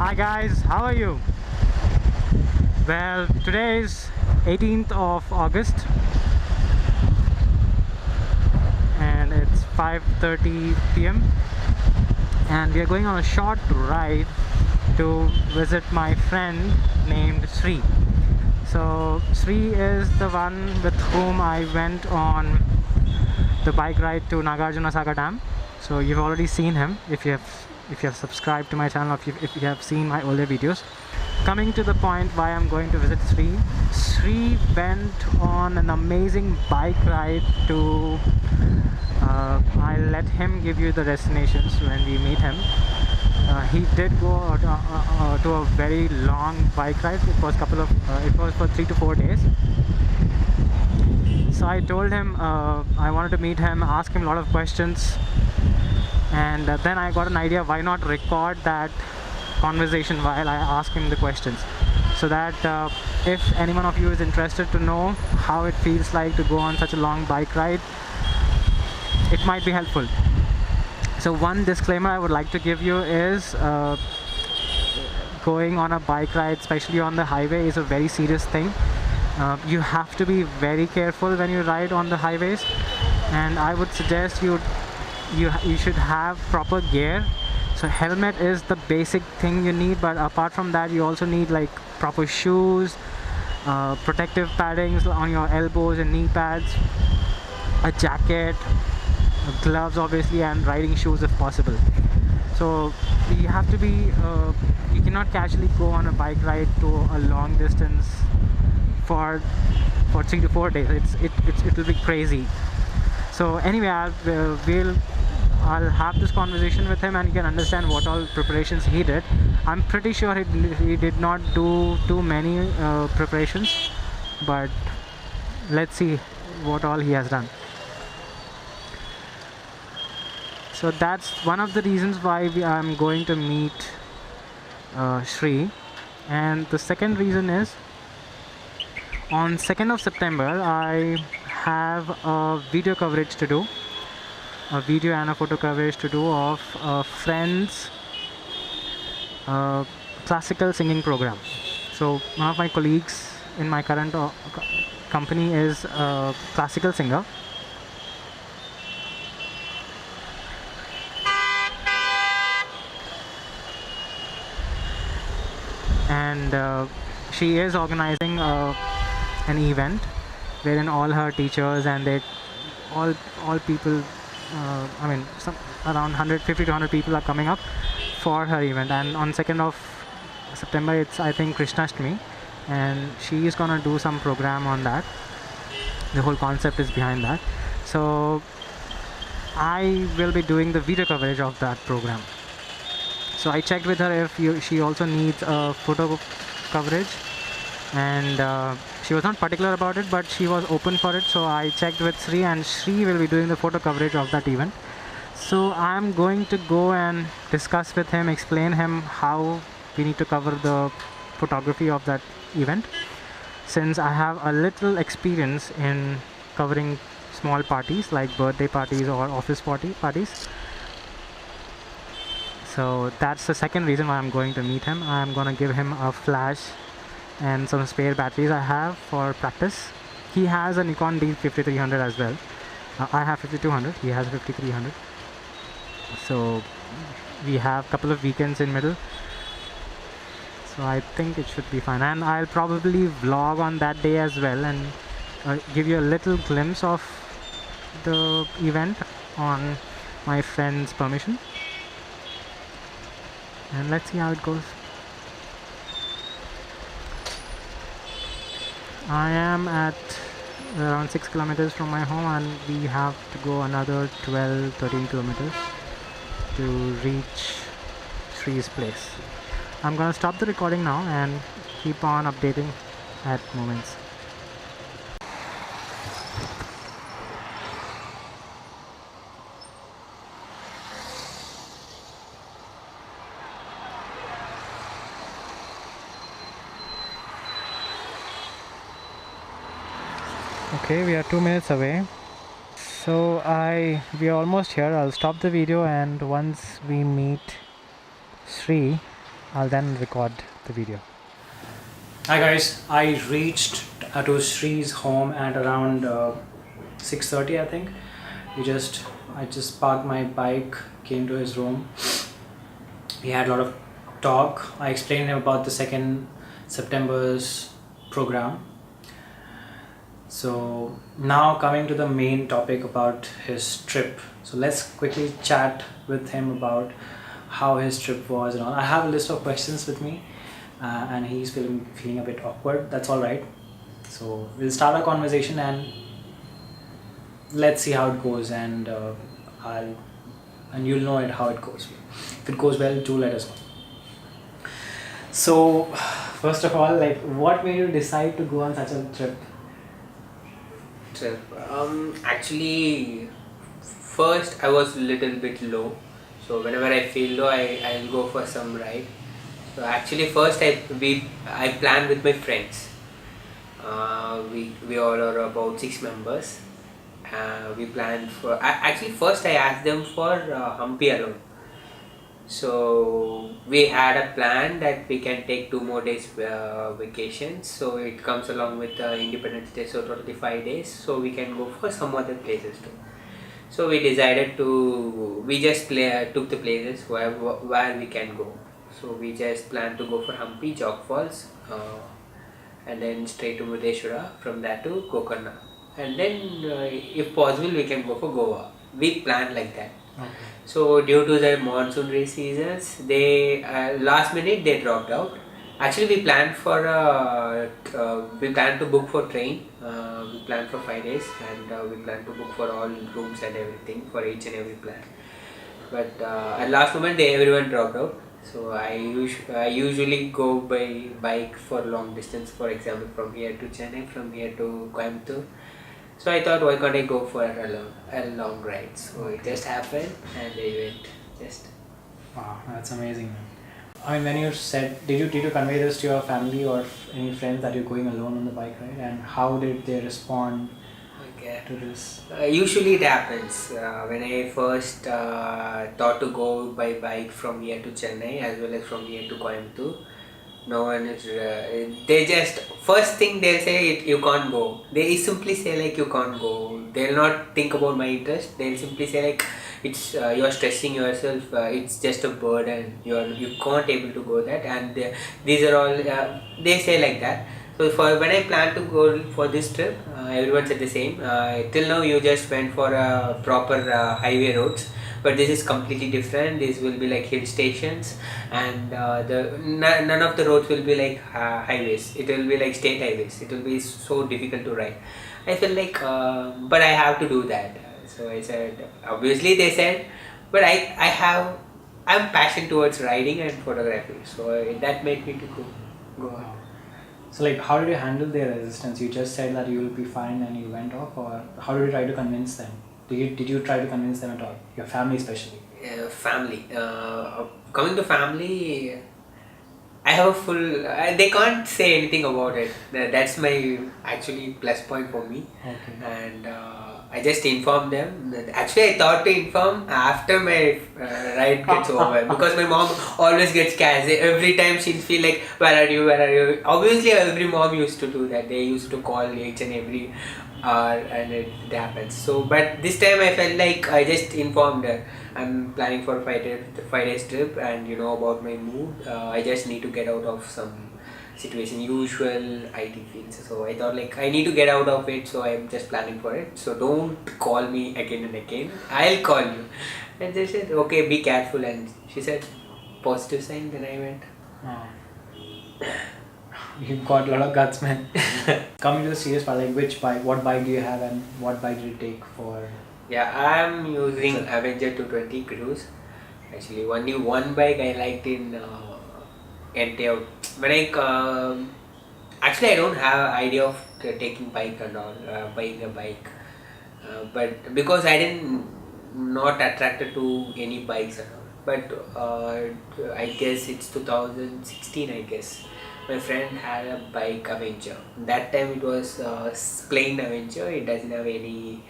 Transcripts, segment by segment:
Hi guys, how are you? Well, today is 18th of August and it's 5:30 p.m. and we are going on a short ride to visit my friend named Sri. So Sri is the one with whom I went on the bike ride to Nagarjuna Sagar Dam. So you've already seen him if you have subscribed to my channel, or if you have seen my older videos. Coming to the point why I'm going to visit Sri. Sri went on an amazing bike ride to I'll let him give you the destinations when we meet him. He did go to a very long bike ride. It was for 3 to 4 days. So I told him I wanted to meet him, ask him a lot of questions, and then I got an idea, why not record that conversation while I ask him the questions, so that if anyone of you is interested to know how it feels like to go on such a long bike ride, it might be helpful. So one disclaimer I would like to give you is going on a bike ride, especially on the highway, is a very serious thing. You have to be very careful when you ride on the highways, and I would suggest you should have proper gear. So helmet is the basic thing you need, but apart from that you also need like proper shoes, protective paddings on your elbows and knee pads, a jacket, gloves obviously, and riding shoes if possible. So you have to be you cannot casually go on a bike ride to a long distance for 3 to 4 days. It will be crazy. So anyway, I'll have this conversation with him and you can understand what all preparations he did. I'm pretty sure he did not do too many preparations, but let's see what all he has done. So that's one of the reasons why I'm going to meet Sri. And the second reason is, on 2nd of September I have a video coverage to do, a video and a photo coverage to do of a friend's classical singing program. So one of my colleagues in my current company is a classical singer, and she is organizing an event wherein all her teachers and all people, around 150 to 100 people are coming up for her event. And on 2nd of September it's, I think, Krishnashtami, and she is gonna do some program on that. The whole concept is behind that. So I will be doing the video coverage of that program. So I checked with her if she also needs a photo coverage, and she was not particular about it, but she was open for it. So I checked with Sri, and Sri will be doing the photo coverage of that event. So I'm going to go and discuss with him, explain him how we need to cover the photography of that event, since I have a little experience in covering small parties like birthday parties or office parties. So that's the second reason why I'm going to meet him. I'm gonna give him a flash and some spare batteries I have for practice. He has a Nikon D5300 as well. I have 5200, he has 5300. So we have a couple of weekends in middle, so I think it should be fine. And I'll probably vlog on that day as well and give you a little glimpse of the event on my friend's permission, and let's see how it goes. I am at around 6 kilometers from my home, and we have to go another 12-13 kilometers to reach Sri's place. I'm gonna stop the recording now and keep on updating at moments. Okay, we are 2 minutes away. So we are almost here. I'll stop the video, and once we meet Sri, I'll then record the video. Hi guys, I reached to Sri's home at around 6:30 I think. I just parked my bike, came to his room. We had a lot of talk. I explained him about the 2nd September's program. So now coming to the main topic about his trip. So let's quickly chat with him about how his trip was and all. I have a list of questions with me, and he's feeling a bit awkward. That's all right. So we'll start our conversation and let's see how it goes, and you'll know how it goes. If it goes well, do let us know. So first of all, like, what made you decide to go on such a trip? Actually, first I was a little bit low, so whenever I feel low, I'll go for some ride. So actually, first I planned with my friends. We all are about 6 members. We planned for actually first I asked them for Hampi alone. So we had a plan that we can take 2 more days vacation. So it comes along with Independence Day, so totally 5 days. So we can go for some other places too. So we decided we just took the places where we can go. So we just planned to go for Hampi, Jog Falls, and then straight to Mudeshwara. From that to Gokarna, and then if possible we can go for Goa. We planned like that. Okay. So due to the monsoon rain seasons, they last minute they dropped out. Actually, we planned to book for train. We planned for 5 days, and we planned to book for all rooms and everything for each and every plan. But at last moment, everyone dropped out. So I usually go by bike for long distance. For example, from here to Chennai, from here to Coimbatore. So I thought, why can't I go for a long ride? So it just happened, and I went. Just. Wow, that's amazing, man. I mean, when you said, did you convey this to your family or any friends that you're going alone on the bike ride, and how did they respond to this? Usually it happens when I first thought to go by bike from here to Chennai as well as from here to Coimbatore. No one is. They just first thing they'll say you can't go. They simply say like you can't go. They'll not think about my interest. They'll simply say like it's you're stressing yourself. It's just a burden. You can't able to go that. And these are all they say like that. So for when I plan to go for this trip, everyone said the same. Till now you just went for proper highway roads. But this is completely different. This will be like hill stations, and none of the roads will be like highways. It will be like state highways. It will be so difficult to ride. I felt like, but I have to do that. So I said, obviously they said, but I'm passionate towards riding and photography. So that made me to go on. So like, how did you handle their resistance? You just said that you will be fine and you went off, or how did you try to convince them? Did you try to convince them at all? Your family especially? Family. Coming to family, I have a full. They can't say anything about it. That's my actually plus point for me. Okay. And I just informed them. Actually, I thought to inform after my ride gets over because my mom always gets scared. Every time she'll feel like, "Where are you? Where are you?" Obviously, every mom used to do that. They used to call each and every and it happens. So, but this time I felt like I just informed her. I'm planning for a 5 days trip, and you know about my mood. I just need to get out of some situation, usual IT fields. So I thought like I need to get out of it. So I'm just planning for it. So don't call me again and again. I'll call you. And they said, okay, be careful. And she said, positive sign. Then I went. You've got a lot of guts, man. Coming to the serious part, like what bike do you have, and what bike did you take for? Yeah, I'm using Avenger 220 Cruise. Actually, only one bike I liked in NTO. When actually I don't have idea of taking bike and all, buying a bike, but because I didn't not attracted to any bikes and all. But I guess it's 2016. I guess my friend had a bike Avenger. That time it was plain Avenger. It doesn't have any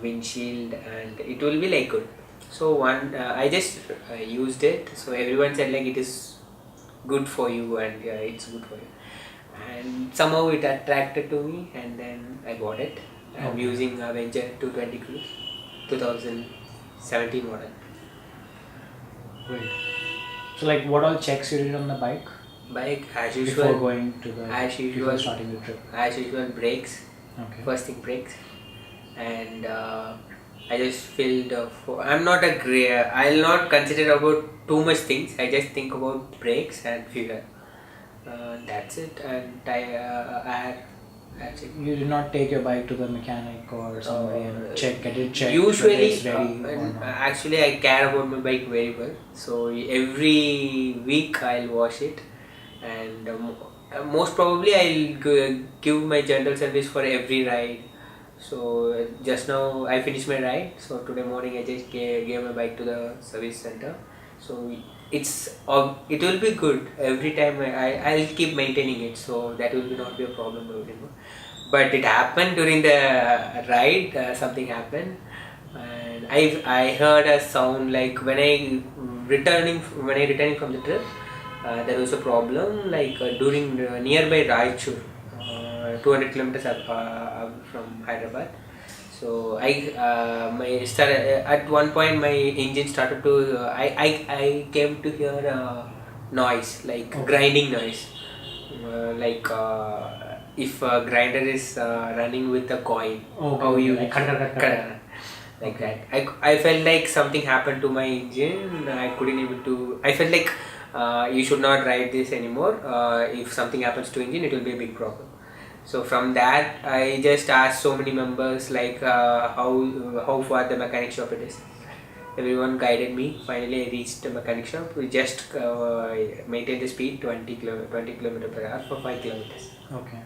windshield, and it will be like good. So I just used it. So everyone said like it is good for you, and yeah, it's good for you. And somehow it attracted to me, and then I bought it. I'm Okay. using Avenger 220 Cruise 2017 model. Great. So like, what all checks you did on the bike Bike as before usual, going to the as before usual, starting the trip? as usual brakes. Okay. First thing brakes, and I just filled. I'm not a grey. I'll not consider about too much things. I just think about brakes and fuel. That's it. And air. That's it. You did not take your bike to the mechanic or somebody and get it checked whether Usually, it's ready or not? actually, I care about my bike very well. So every week I'll wash it, and most probably I'll give my general service for every ride. So just now I finished my ride. So today morning I just gave my bike to the service center. So it will be good every time. I'll keep maintaining it. So that will be not be a problem anymore. But it happened during the ride. Something happened, and I heard a sound like when I returning from the trip. There was a problem like during nearby Raichur, 200 kilometers up from Hyderabad. So at one point my engine started to I came to hear a noise like grinding noise, like if a grinder is running with a coin. How you like like that. I felt like something happened to my engine. I couldn't able to. I felt like you should not ride this anymore. If something happens to engine, it will be a big problem. So from that, I just asked so many members like how far the mechanic shop it is. Everyone guided me. Finally, I reached the mechanic shop. We just maintained the speed 20 kilometer per hour for 5 kilometers. Okay.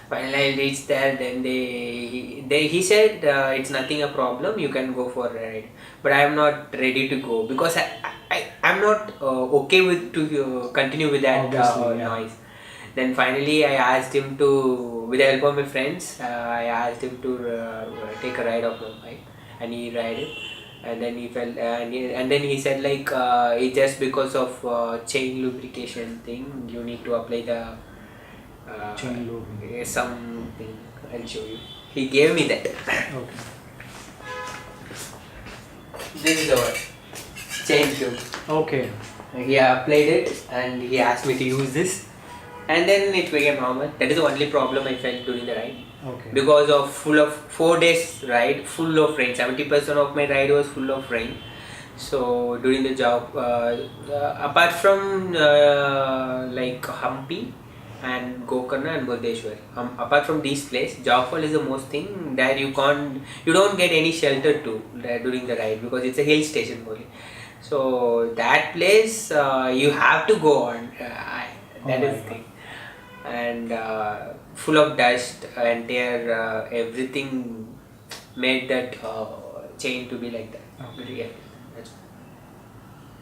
Finally, I reached there. Then he said it's nothing a problem. You can go for a ride, but I am not ready to go because I'm not okay with to continue with that noise. Then finally, I asked him to, with the help of my friends, I asked him to take a ride of my bike, and he ride it. And then he felt, and then he said like it's just because of chain lubrication thing. You need to apply the chain lube. Something. I'll show you. He gave me that. Okay. This is our chain tube. Okay. He applied it, and he asked me to use this. And then it became normal. That is the only problem I felt during the ride. Okay. Because of 4 days ride, full of rain. 70% of my ride was full of rain. So during the job, apart from like Hampi and Gokarna and Murdeshwar, apart from these places, Jawfal is the most thing that you don't get any shelter to during the ride because it's a hill station only. So that place you have to go on. That is the thing. And full of dust, entire everything made that chain to be like that. Okay. Yeah,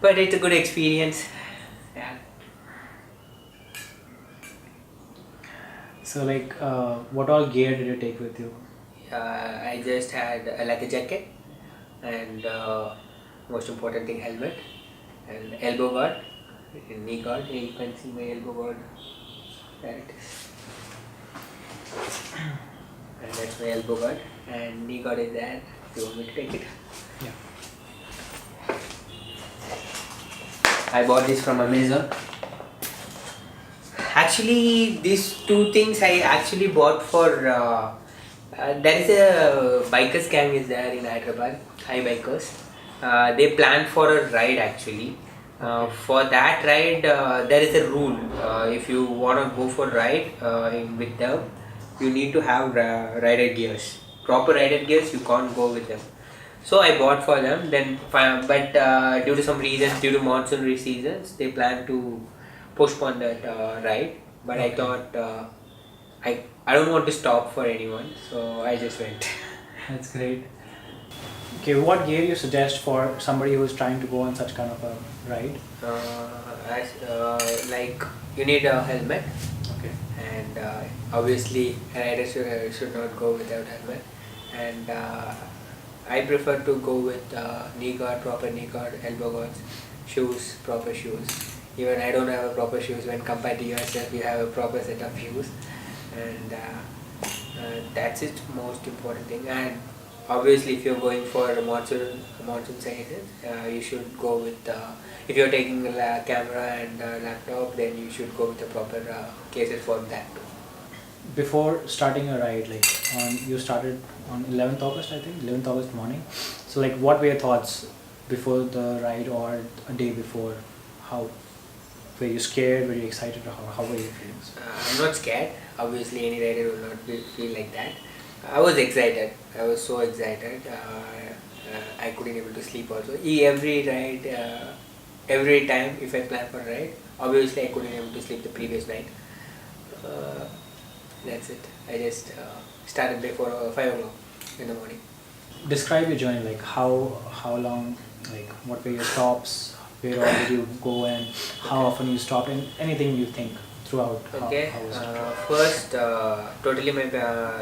but it's a good experience. Yeah. So like, what all gear did you take with you? I just had a leather jacket and most important thing, helmet and elbow guard, knee guard. Here you can see my elbow guard. There it is. And that's my elbow guard, and knee guard is there. If you want me to take it. Yeah. I bought this from Amazon. Actually, these two things I actually bought for. There is a bikers gang is there in Hyderabad. Hi bikers. They planned for a ride actually. For that ride, there is a rule. If you want to go for ride with them, you need to have rider gears. Proper rider gears, you can't go with them. So I bought for them. Then, but due to some reasons, due to monsoon seasons, they plan to postpone that ride. But I thought I don't want to stop for anyone, so I just went. That's great. Okay, what gear you suggest for somebody who is trying to go on such kind of a ride? Like you need a helmet. Okay. And obviously a rider should not go without helmet. And I prefer to go with knee guard, proper knee guard, elbow guards, shoes, proper shoes. Even I don't have a proper shoes. When compared to yourself, you have a proper set of shoes, and that's it most important thing. And obviously, if you're going for a monsoon season, you should go with. If you're taking a camera and laptop, then you should go with the proper cases for that too. Before starting a ride, like you started on 11th August, I think 11th August morning. So like, what were your thoughts before the ride or a day before? How were you scared? Were you excited? Or how were your feelings? I'm not scared. Obviously, any rider will not feel like that. I was excited. I was so excited. I couldn't able to sleep also. Every ride, every time if I plan for a ride, obviously I couldn't able to sleep the previous night. That's it. I just started before 5 o'clock in the morning. Describe your journey. Like how long? Like what were your stops? Where all did you go and how often you stopped? And anything you think throughout. Okay. How was it? First, totally my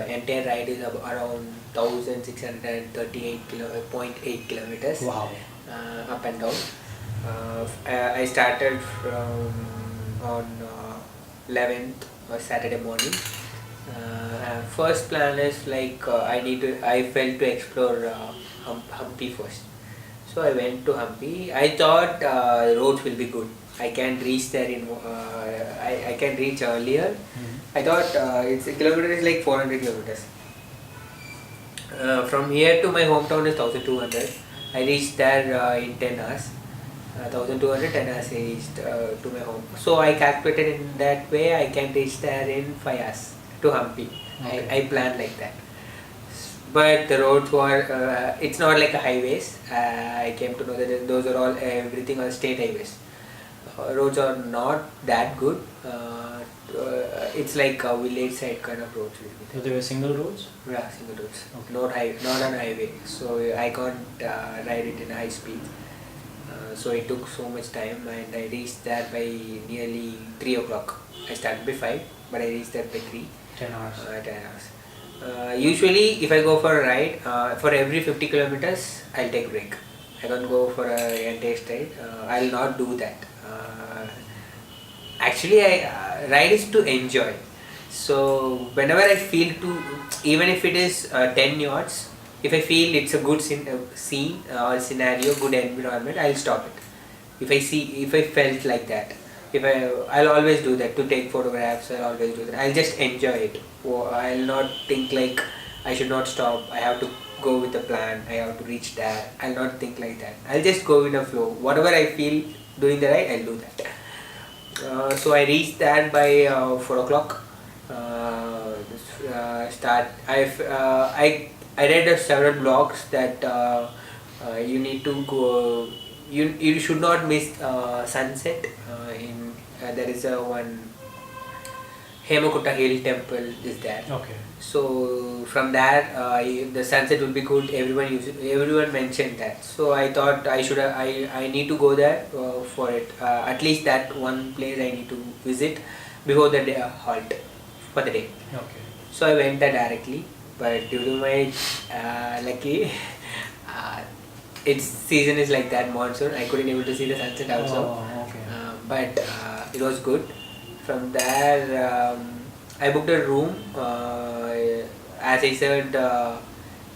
entire ride is around 1,638.8 kilometers. Wow. Up and down. I started from on 11th or Saturday morning. First plan is like I felt to explore Hampi first. So I went to Hampi. I thought roads will be good. I can reach there in I can reach earlier. I thought it's a kilometer is like 400 kilometers. From here to my hometown is 1,200. I reached there in 10 hours. 1,200 10 hours I reached to my home. So I calculated in that way I can reach there in 5 hours to Hampi. Okay. I planned like that. But the roads were, it's not like a highways. I came to know that those are all, everything are state highways. Roads are not that good. It's like a village side kind of roads. So there were single roads? Yeah, single roads. Okay. Not on highway. So I can't ride it in high speed. So it took so much time and I reached there by nearly 3 o'clock. I started by 5, but I reached there by 3. 10 hours. 10 hours. Usually if I go for a ride, for every 50 kilometers I'll take break. I don't go for a entire straight. I'll not do that. Actually I ride is to enjoy. So whenever I feel to, even if it is 10 yards, if I feel it's a good scene or scenario, good environment, I'll stop it. If I felt like that, I'll always do that to take photographs. I'll always do that. I'll just enjoy it. I'll not think like I should not stop. I have to go with the plan. I have to reach there. I'll not think like that. I'll just go with the flow. Whatever I feel doing the ride, I'll do that. So I reached that by 4 o'clock. I read several blogs that you need to go. You should not miss sunset. There is one Hemakutta Hill Temple is there. Okay. So from there, the sunset will be good. Everyone mentioned that. So I thought I need to go there for it. At least that one place I need to visit before the day, halt for the day. Okay. So I went there directly. But due to my lucky, its season is like that, monsoon. I couldn't able to see the sunset also. Oh, okay. But it was good. From there, I booked a room. As I said,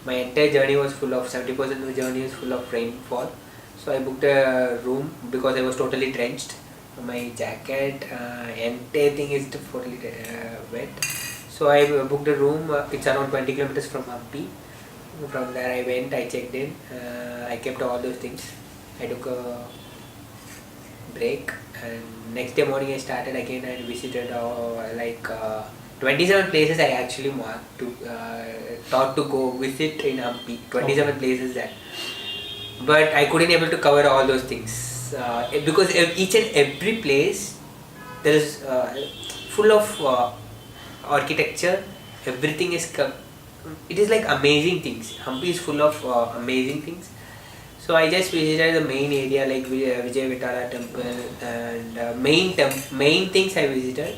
my entire journey was full of 70% of the journey is full of rainfall. So I booked a room because I was totally drenched. My jacket, entire thing is totally wet. So I booked a room. It's around 20 kilometers from Hampi. From there I went. I checked in. I kept all those things. I took a break, and next day morning I started again and visited 27 places I actually marked to thought to go visit in Hampi. 27 places there, but I couldn't able to cover all those things because each and every place there is full of architecture. Everything is it is like amazing things. Hampi is full of amazing things. So I just visited the main area like Vijay Vitala temple and main things I visited,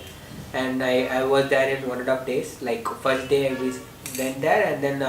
and I was there in 1.5 days. Like first day I went there, and then